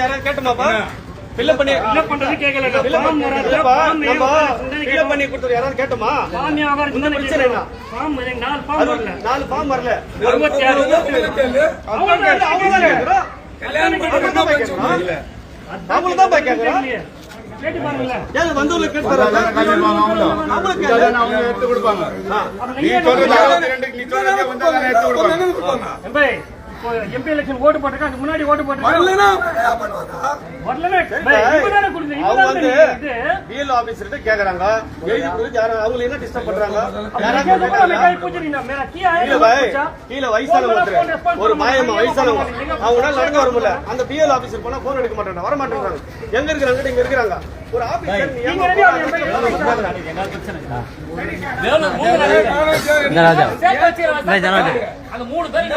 யாராவது கேட்டோமாப்பா? ஃபில்அப் பண்ணி என்ன பண்றது கேட்கல. ஃபில்அப் பண்ணி கொடுத்தது யாராவது கேட்டோமா? இன்னும் பிரச்சனை என்ன? 4 ஃபார்ம் வரல. 66 அவங்களும் தான் கேட்கறோம். கேட்டு பாருங்களேன். ஏங்க வந்தவங்க கேட்கறாங்க. அவங்களுக்கு எடுத்து கொடுப்பாங்க. நீ சொல்றது நீ சொல்றது வந்தா எடுத்து கொடுப்பாங்க. எம்பி எலெக்ஷன் ஓட்டு போட்டிருக்காங்க. அதுக்கு முன்னாடி ஓட்டு போட்டிருக்காங்க. அவங்க வந்து பிஎல் ஆபீசர்கிட்ட கேக்குறாங்க. எழுதி கொடுத்து அவங்க என்ன டிஸ்டர்ப் பண்றாங்க? கீழே வயசானவங்க ஒரு மாயமா வயசானவங்க அவங்களால நடந்து வர முடியல. அந்த பிஎல் ஆபீசர் போனா போன் எடுக்க மாட்டாங்க, வர மாட்டேங்கிறாங்க. எங்க இருக்கிறாங்க? இங்க இருக்கிறாங்க. ஒரு ஆபீசர் அந்த 3 பேர்